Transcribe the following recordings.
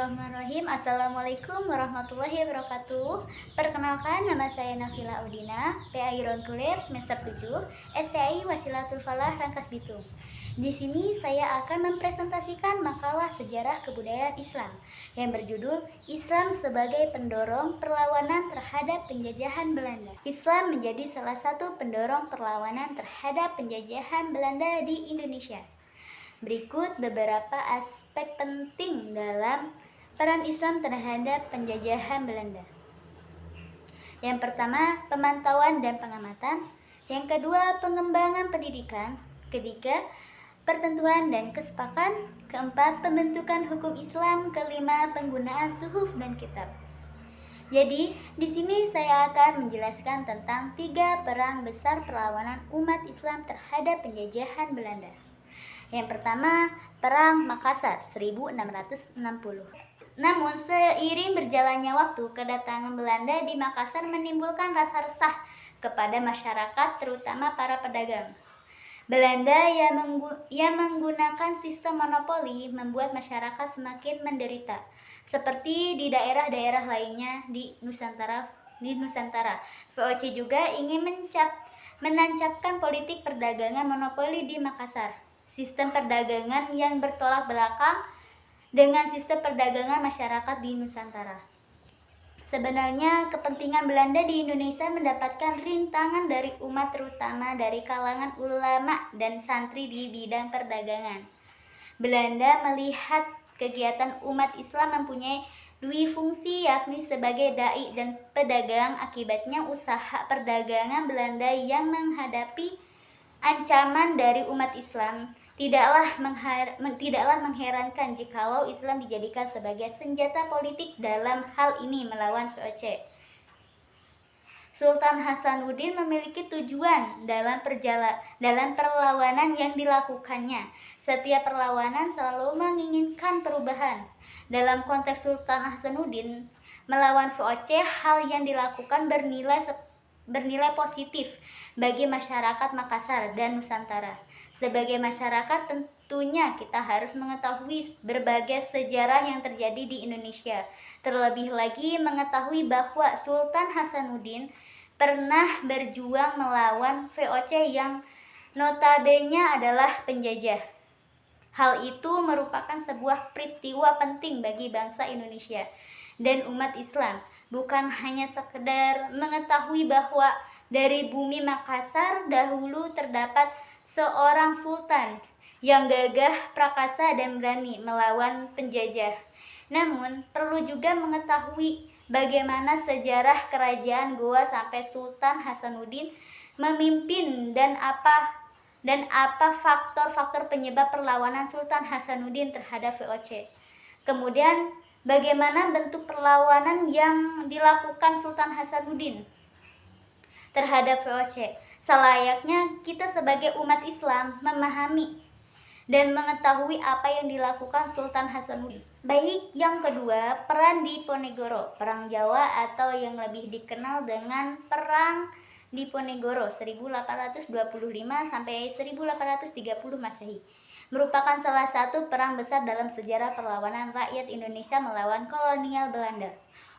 Bismillahirrahmanirrahim. Assalamualaikum warahmatullahi wabarakatuh. Perkenalkan, nama saya Nafila Udina, PAI Rontuler semester 7, STI Wasilatul Falah Rangkas Bitung. Di sini saya akan mempresentasikan makalah sejarah kebudayaan Islam yang berjudul Islam sebagai pendorong perlawanan terhadap penjajahan Belanda. Islam menjadi salah satu pendorong perlawanan terhadap penjajahan Belanda di Indonesia. Berikut beberapa aspek penting dalam peran Islam terhadap penjajahan Belanda. Yang pertama, pemantauan dan pengamatan. Yang kedua, pengembangan pendidikan. Ketiga, pertentuan dan kesepakatan. Keempat, pembentukan hukum Islam. Kelima, penggunaan suhuf dan kitab. Jadi, di sini saya akan menjelaskan tentang 3 perang besar perlawanan umat Islam terhadap penjajahan Belanda. Yang pertama, Perang Makassar 1660. Namun, seiring berjalannya waktu, kedatangan Belanda di Makassar menimbulkan rasa resah kepada masyarakat, terutama para pedagang. Belanda yang menggunakan sistem monopoli membuat masyarakat semakin menderita, seperti di daerah-daerah lainnya di Nusantara. VOC juga ingin menancapkan politik perdagangan monopoli di Makassar. Sistem perdagangan yang bertolak belakang dengan sistem perdagangan masyarakat di Nusantara. Sebenarnya kepentingan Belanda di Indonesia mendapatkan rintangan dari umat, terutama dari kalangan ulama dan santri di bidang perdagangan. Belanda melihat kegiatan umat Islam mempunyai dua fungsi, yakni sebagai dai dan pedagang. Akibatnya usaha perdagangan Belanda yang menghadapi ancaman dari umat Islam. Tidaklah mengherankan jikalau Islam dijadikan sebagai senjata politik dalam hal ini melawan VOC. Sultan Hasanuddin memiliki tujuan dalam perlawanan yang dilakukannya. Setiap perlawanan selalu menginginkan perubahan. Dalam konteks Sultan Hasanuddin melawan VOC, hal yang dilakukan bernilai positif bagi masyarakat Makassar dan Nusantara. Sebagai masyarakat, tentunya kita harus mengetahui berbagai sejarah yang terjadi di Indonesia. Terlebih lagi mengetahui bahwa Sultan Hasanuddin pernah berjuang melawan VOC yang notabene adalah penjajah. Hal itu merupakan sebuah peristiwa penting bagi bangsa Indonesia dan umat Islam. Bukan hanya sekedar mengetahui bahwa dari bumi Makassar dahulu terdapat seorang sultan yang gagah, prakasa, dan berani melawan penjajah. Namun, perlu juga mengetahui bagaimana sejarah kerajaan Goa sampai Sultan Hasanuddin memimpin dan apa faktor-faktor penyebab perlawanan Sultan Hasanuddin terhadap VOC. Kemudian, bagaimana bentuk perlawanan yang dilakukan Sultan Hasanuddin terhadap VOC. Selayaknya kita sebagai umat Islam memahami dan mengetahui apa yang dilakukan Sultan Hasanuddin. Baik, yang kedua, peran Diponegoro, Perang Jawa atau yang lebih dikenal dengan Perang Diponegoro 1825 sampai 1830 Masehi. Merupakan salah satu perang besar dalam sejarah perlawanan rakyat Indonesia melawan kolonial Belanda.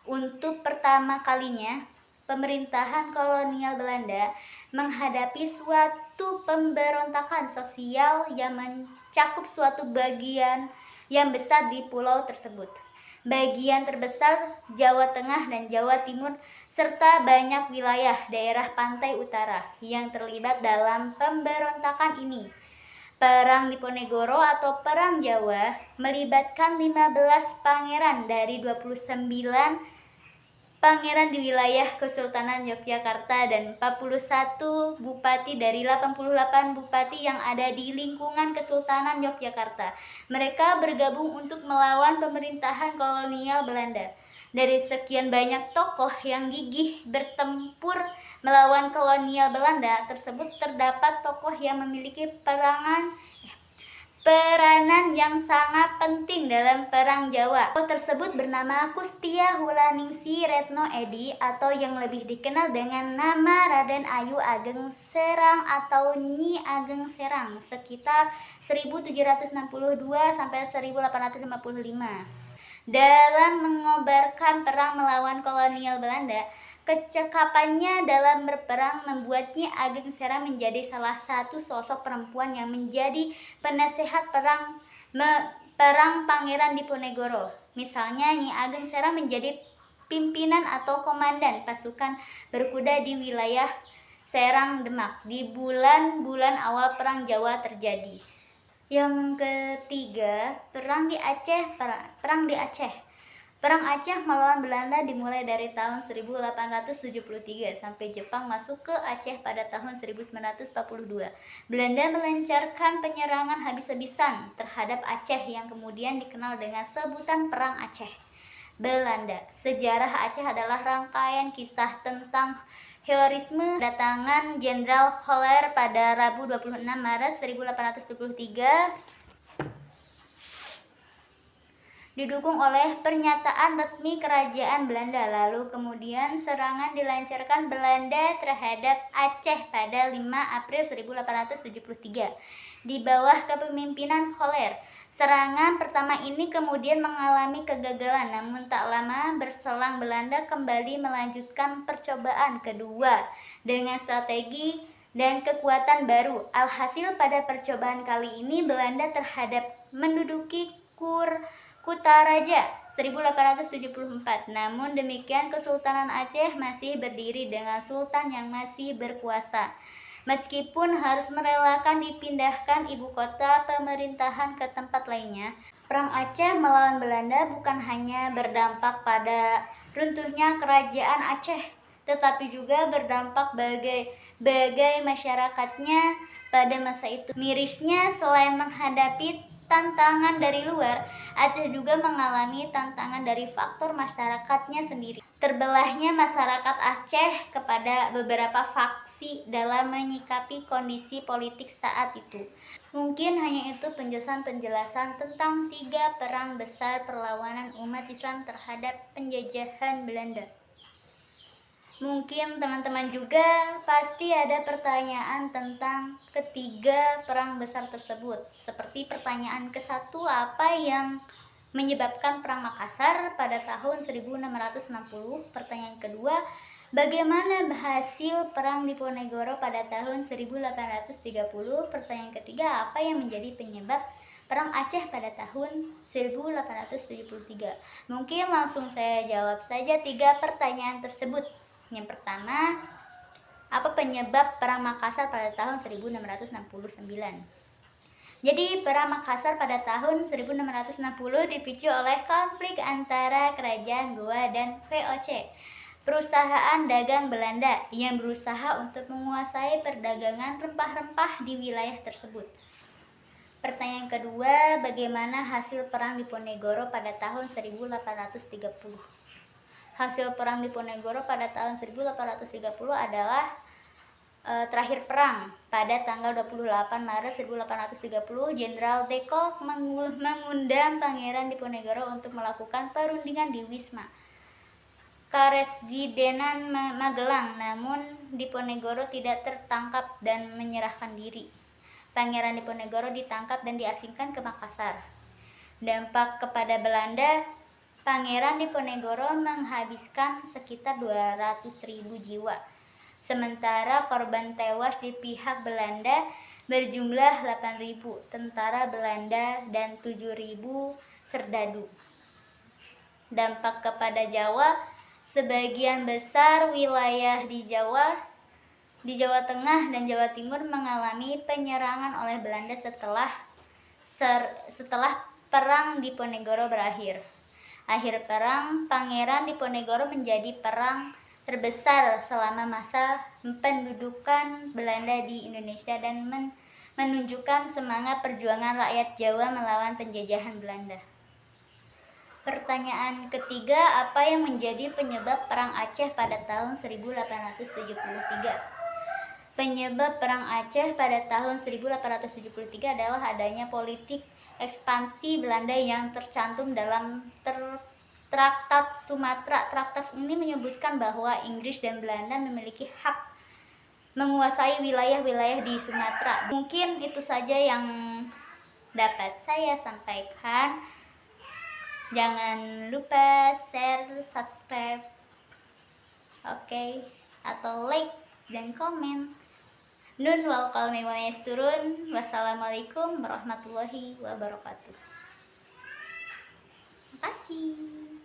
Untuk pertama kalinya, pemerintahan kolonial Belanda menghadapi suatu pemberontakan sosial yang mencakup suatu bagian yang besar di pulau tersebut. Bagian terbesar Jawa Tengah dan Jawa Timur serta banyak wilayah daerah pantai utara yang terlibat dalam pemberontakan ini. Perang Diponegoro atau Perang Jawa melibatkan 15 pangeran dari 29 pangeran di wilayah Kesultanan Yogyakarta dan 41 bupati dari 88 bupati yang ada di lingkungan Kesultanan Yogyakarta. Mereka bergabung untuk melawan pemerintahan kolonial Belanda. Dari sekian banyak tokoh yang gigih bertempur melawan kolonial Belanda tersebut, terdapat tokoh yang memiliki peranan yang sangat penting dalam Perang Jawa. Tokoh tersebut bernama Kustia Hulaningsi Retno Edi atau yang lebih dikenal dengan nama Raden Ayu Ageng Serang atau Nyi Ageng Serang sekitar 1762 sampai 1855. Dalam mengobarkan perang melawan kolonial Belanda, kecekapannya dalam berperang membuat Nyi Ageng Sera menjadi salah satu sosok perempuan yang menjadi penasehat perang Pangeran Diponegoro. Misalnya Nyi Ageng Sera menjadi pimpinan atau komandan pasukan berkuda di wilayah Serang Demak di bulan-bulan awal Perang Jawa terjadi. Yang ketiga, Perang di Aceh. Perang Aceh melawan Belanda dimulai dari tahun 1873 sampai Jepang masuk ke Aceh pada tahun 1942. Belanda melancarkan penyerangan habis-habisan terhadap Aceh yang kemudian dikenal dengan sebutan Perang Aceh. Belanda. Sejarah Aceh adalah rangkaian kisah tentang heroisme kedatangan Jenderal Holler pada Rabu 26 Maret 1873 didukung oleh pernyataan resmi kerajaan Belanda. Lalu kemudian serangan dilancarkan Belanda terhadap Aceh pada 5 April 1873 di bawah kepemimpinan Holler. Serangan pertama ini kemudian mengalami kegagalan, namun tak lama berselang Belanda kembali melanjutkan percobaan kedua dengan strategi dan kekuatan baru. Alhasil pada percobaan kali ini Belanda menduduki Kutaraja 1874. Namun demikian Kesultanan Aceh masih berdiri dengan sultan yang masih berkuasa. Meskipun harus merelakan dipindahkan ibu kota pemerintahan ke tempat lainnya, Perang Aceh melawan Belanda bukan hanya berdampak pada runtuhnya kerajaan Aceh, tetapi juga berdampak bagai masyarakatnya pada masa itu. Mirisnya, selain menghadapi tantangan dari luar, Aceh juga mengalami tantangan dari faktor masyarakatnya sendiri. Terbelahnya masyarakat Aceh kepada beberapa faksi dalam menyikapi kondisi politik saat itu. Mungkin hanya itu penjelasan-penjelasan tentang 3 perang besar perlawanan umat Islam terhadap penjajahan Belanda. Mungkin teman-teman juga pasti ada pertanyaan tentang ketiga perang besar tersebut. Seperti pertanyaan ke-1, apa yang menyebabkan Perang Makassar pada tahun 1660? Pertanyaan kedua, bagaimana hasil Perang Diponegoro pada tahun 1830? Pertanyaan ketiga, apa yang menjadi penyebab Perang Aceh pada tahun 1873? Mungkin langsung saya jawab saja 3 pertanyaan tersebut. Yang pertama, apa penyebab Perang Makassar pada tahun 1669? Jadi Perang Makassar pada tahun 1660 dipicu oleh konflik antara Kerajaan Goa dan VOC, perusahaan dagang Belanda yang berusaha untuk menguasai perdagangan rempah-rempah di wilayah tersebut. Pertanyaan kedua, bagaimana hasil Perang Diponegoro pada tahun 1830? Hasil Perang Diponegoro pada tahun 1830 adalah terakhir perang pada tanggal 28 Maret 1830. Jenderal de Kock mengundang Pangeran Diponegoro untuk melakukan perundingan di Wisma Karesidenan Magelang, namun Diponegoro tidak tertangkap dan menyerahkan diri. Pangeran Diponegoro ditangkap dan diasingkan ke Makassar. Dampak kepada Belanda, Pangeran Diponegoro menghabiskan sekitar 200.000 jiwa, sementara korban tewas di pihak Belanda berjumlah 8.000 tentara Belanda dan 7.000 serdadu. Dampak kepada Jawa, sebagian besar wilayah di Jawa Tengah dan Jawa Timur mengalami penyerangan oleh Belanda setelah Perang Diponegoro berakhir. Akhir perang, Pangeran Diponegoro menjadi perang terbesar selama masa pendudukan Belanda di Indonesia dan menunjukkan semangat perjuangan rakyat Jawa melawan penjajahan Belanda. Pertanyaan ketiga, apa yang menjadi penyebab Perang Aceh pada tahun 1873? Penyebab Perang Aceh pada tahun 1873 adalah adanya politik ekspansi Belanda yang tercantum dalam Traktat Sumatera. Traktat ini menyebutkan bahwa Inggris dan Belanda memiliki hak menguasai wilayah-wilayah di Sumatera. Mungkin itu saja yang dapat saya sampaikan. Jangan lupa share, subscribe, oke, atau like dan komen. Nun wal qalmi wa yasturun. Wassalamualaikum warahmatullahi wabarakatuh. Terima kasih.